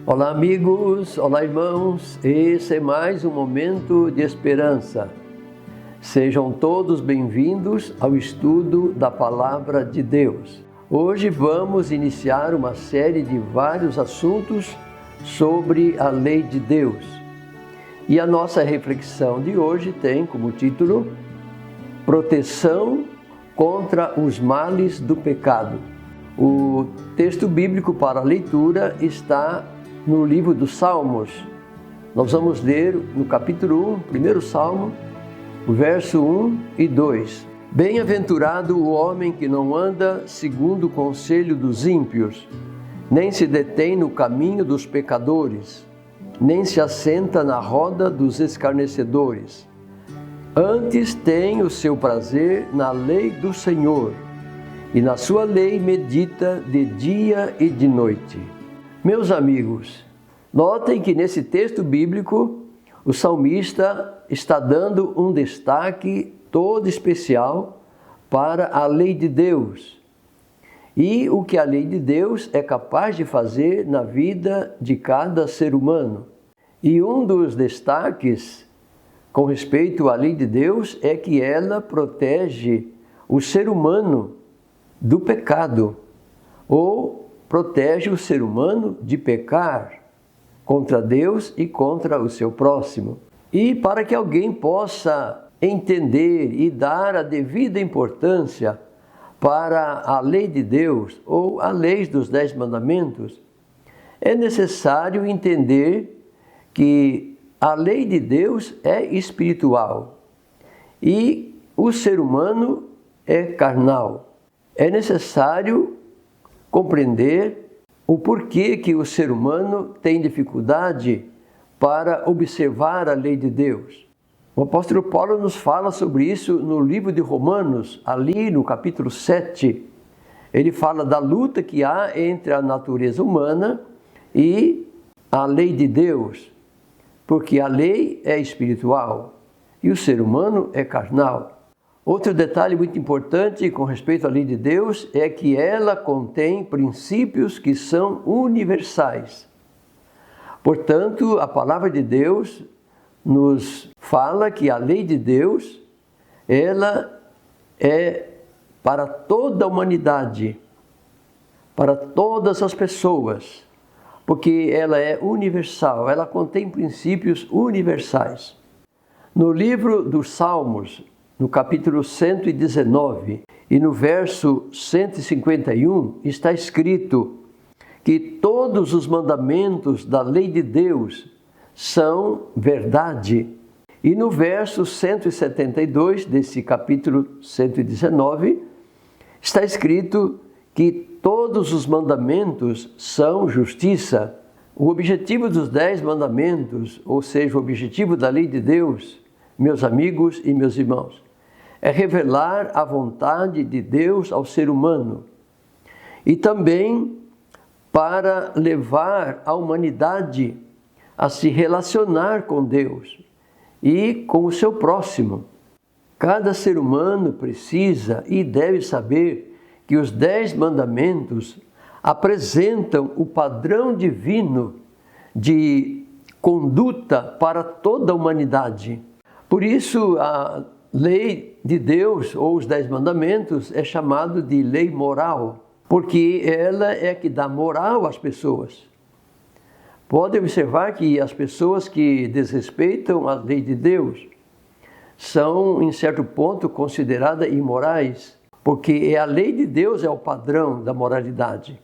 Olá amigos, olá irmãos, esse é mais um momento de esperança. Sejam todos bem-vindos ao estudo da Palavra de Deus. Hoje vamos iniciar uma série de vários assuntos sobre a lei de Deus. E a nossa reflexão de hoje tem como título Proteção contra os males do pecado. O texto bíblico para a leitura está no livro dos Salmos. Nós vamos ler no capítulo 1, primeiro Salmo, o verso 1 e 2. Bem-aventurado o homem que não anda segundo o conselho dos ímpios, nem se detém no caminho dos pecadores, nem se assenta na roda dos escarnecedores. Antes tem o seu prazer na lei do Senhor, e na sua lei medita de dia e de noite. Meus amigos, notem que nesse texto bíblico o salmista está dando um destaque todo especial para a lei de Deus e o que a lei de Deus é capaz de fazer na vida de cada ser humano. E um dos destaques com respeito à lei de Deus é que ela protege o ser humano do pecado, ou protege o ser humano de pecar contra Deus e contra o seu próximo. E para que alguém possa entender e dar a devida importância para a lei de Deus ou a lei dos 10 mandamentos, é necessário entender que a lei de Deus é espiritual e o ser humano é carnal. É necessário compreender o porquê que o ser humano tem dificuldade para observar a lei de Deus. O apóstolo Paulo nos fala sobre isso no livro de Romanos, ali no capítulo 7. Ele fala da luta que há entre a natureza humana e a lei de Deus, porque a lei é espiritual e o ser humano é carnal. Outro detalhe muito importante com respeito à lei de Deus é que ela contém princípios que são universais. Portanto, a palavra de Deus nos fala que a lei de Deus, ela é para toda a humanidade, para todas as pessoas, porque ela é universal, ela contém princípios universais. No livro dos Salmos, no capítulo 119 e no verso 151, está escrito que todos os mandamentos da lei de Deus são verdade. E no verso 172 desse capítulo 119, está escrito que todos os mandamentos são justiça. O objetivo dos 10 mandamentos, ou seja, o objetivo da lei de Deus, meus amigos e meus irmãos, é revelar a vontade de Deus ao ser humano e também para levar a humanidade a se relacionar com Deus e com o seu próximo. Cada ser humano precisa e deve saber que os 10 mandamentos apresentam o padrão divino de conduta para toda a humanidade. Por isso, a lei de Deus, ou os 10 mandamentos, é chamado de lei moral, porque ela é que dá moral às pessoas. Pode observar que as pessoas que desrespeitam a lei de Deus são, em certo ponto, consideradas imorais, porque a lei de Deus é o padrão da moralidade.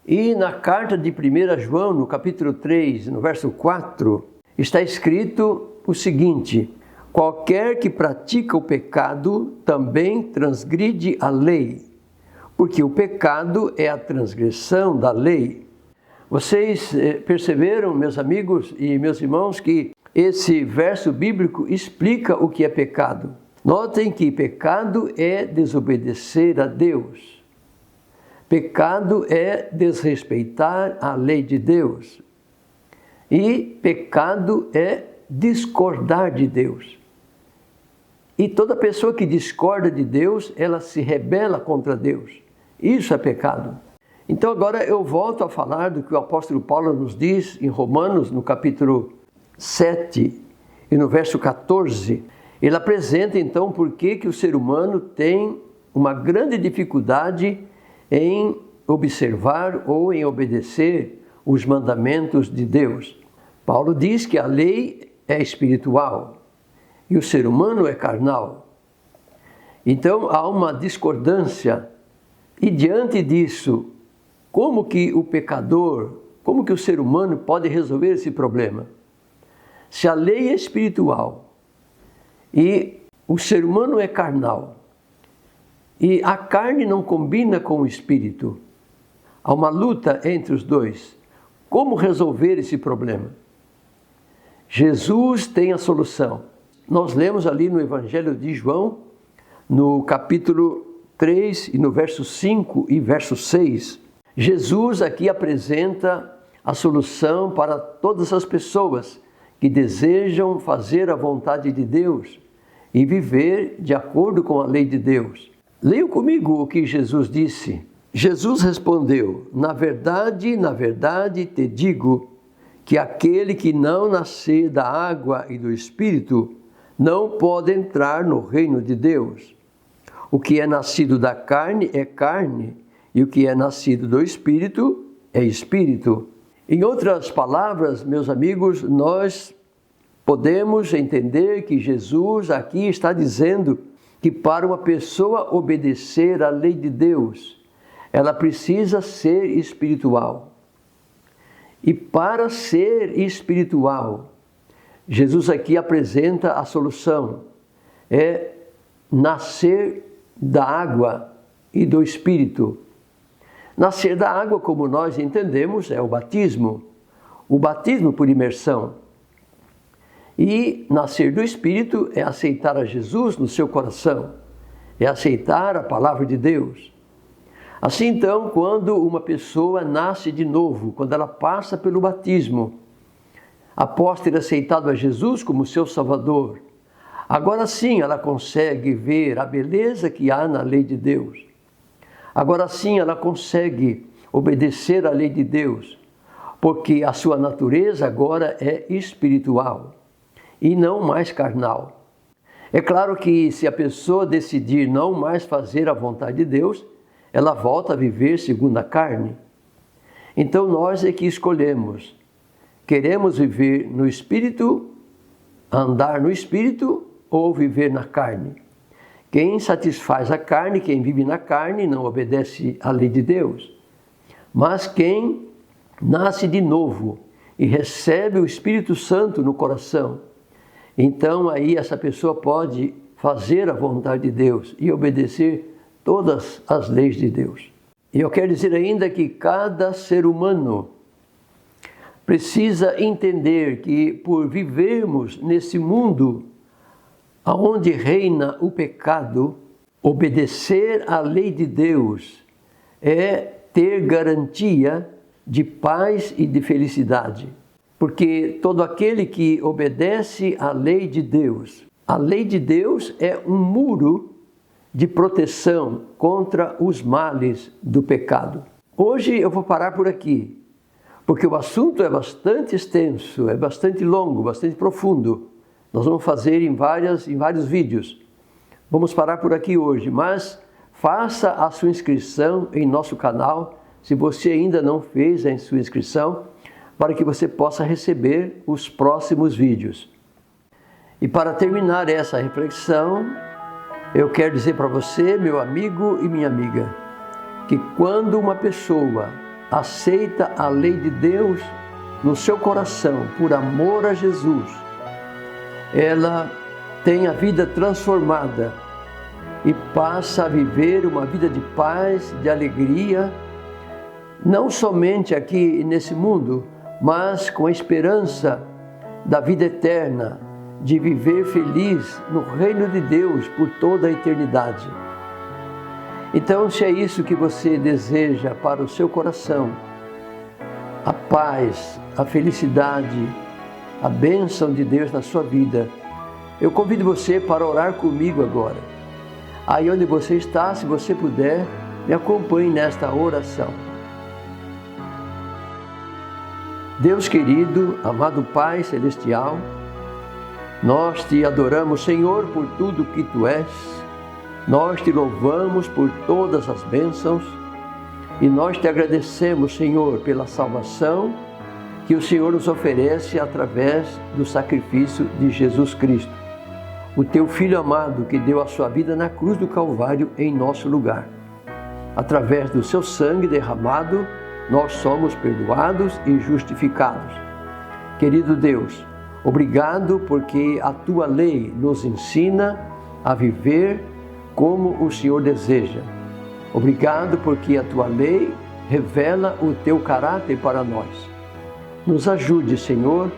E na carta de 1 João, no capítulo 3, no verso 4, está escrito o seguinte: qualquer que pratica o pecado também transgride a lei, porque o pecado é a transgressão da lei. Vocês perceberam, meus amigos e meus irmãos, que esse verso bíblico explica o que é pecado. Notem que pecado é desobedecer a Deus. Pecado é desrespeitar a lei de Deus. E pecado é discordar de Deus. E toda pessoa que discorda de Deus, ela se rebela contra Deus. Isso é pecado. Então agora eu volto a falar do que o apóstolo Paulo nos diz em Romanos, no capítulo 7 e no verso 14. Ele apresenta então por que o ser humano tem uma grande dificuldade em observar ou em obedecer os mandamentos de Deus. Paulo diz que a lei é espiritual e o ser humano é carnal. Então há uma discordância. E diante disso, como que o pecador, como que o ser humano pode resolver esse problema? Se a lei é espiritual e o ser humano é carnal, e a carne não combina com o espírito, há uma luta entre os dois. Como resolver esse problema? Jesus tem a solução. Nós lemos ali no Evangelho de João, no capítulo 3 e no verso 5 e verso 6, Jesus aqui apresenta a solução para todas as pessoas que desejam fazer a vontade de Deus e viver de acordo com a lei de Deus. Leiam comigo o que Jesus disse. Jesus respondeu: na verdade te digo que aquele que não nascer da água e do Espírito não pode entrar no reino de Deus. O que é nascido da carne é carne, e o que é nascido do Espírito é Espírito. Em outras palavras, meus amigos, nós podemos entender que Jesus aqui está dizendo que para uma pessoa obedecer à lei de Deus, ela precisa ser espiritual. E para ser espiritual, Jesus aqui apresenta a solução. É nascer da água e do Espírito. Nascer da água, como nós entendemos, é o batismo por imersão. E nascer do Espírito é aceitar a Jesus no seu coração, é aceitar a palavra de Deus. Assim então, quando uma pessoa nasce de novo, quando ela passa pelo batismo, após ter aceitado a Jesus como seu Salvador, agora sim ela consegue ver a beleza que há na lei de Deus. Agora sim ela consegue obedecer à lei de Deus, porque a sua natureza agora é espiritual e não mais carnal. É claro que se a pessoa decidir não mais fazer a vontade de Deus, ela volta a viver segundo a carne. Então nós é que escolhemos. Queremos viver no Espírito, andar no Espírito ou viver na carne. Quem satisfaz a carne, quem vive na carne, não obedece à lei de Deus. Mas quem nasce de novo e recebe o Espírito Santo no coração, então aí essa pessoa pode fazer a vontade de Deus e obedecer todas as leis de Deus. E eu quero dizer ainda que cada ser humano precisa entender que por vivermos nesse mundo aonde reina o pecado, obedecer à lei de Deus é ter garantia de paz e de felicidade. Porque todo aquele que obedece à lei de Deus, a lei de Deus é um muro de proteção contra os males do pecado. Hoje eu vou parar por aqui, porque o assunto é bastante extenso, é bastante longo, bastante profundo. Nós vamos fazer em vários vídeos. Vamos parar por aqui hoje, mas faça a sua inscrição em nosso canal, se você ainda não fez a sua inscrição, para que você possa receber os próximos vídeos. E para terminar essa reflexão, eu quero dizer para você, meu amigo e minha amiga, que quando uma pessoa aceita a lei de Deus no seu coração, por amor a Jesus, ela tem a vida transformada e passa a viver uma vida de paz, de alegria, não somente aqui nesse mundo, mas com a esperança da vida eterna, de viver feliz no reino de Deus por toda a eternidade. Então, se é isso que você deseja para o seu coração, paz, a felicidade, a bênção de Deus na sua vida. Eu convido você para orar comigo agora. Aí onde você está, se você puder, me acompanhe nesta oração. Deus querido, amado Pai Celestial, nós te adoramos, Senhor, por tudo que Tu és. Nós te louvamos por todas as bênçãos e nós te agradecemos, Senhor, pela salvação que o Senhor nos oferece através do sacrifício de Jesus Cristo, o Teu Filho amado que deu a sua vida na cruz do Calvário em nosso lugar. Através do Seu sangue derramado, nós somos perdoados e justificados. Querido Deus, obrigado porque a Tua lei nos ensina a viver como o Senhor deseja. Obrigado porque a Tua lei revela o Teu caráter para nós. Nos ajude, Senhor,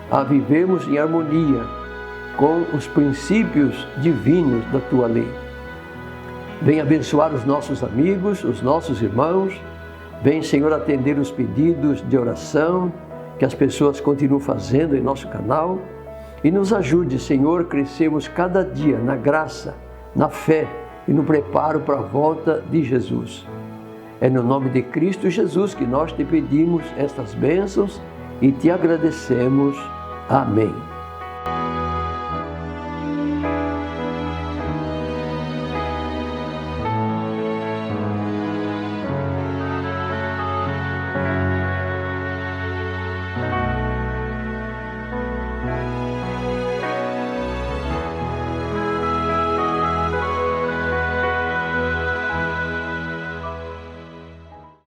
a vivermos em harmonia com os princípios divinos da Tua lei. Venha abençoar os nossos amigos, os nossos irmãos. Vem, Senhor, atender os pedidos de oração que as pessoas continuam fazendo em nosso canal. E nos ajude, Senhor, a crescermos cada dia na graça, na fé e no preparo para a volta de Jesus. É no nome de Cristo Jesus que nós te pedimos estas bênçãos e te agradecemos. Amém.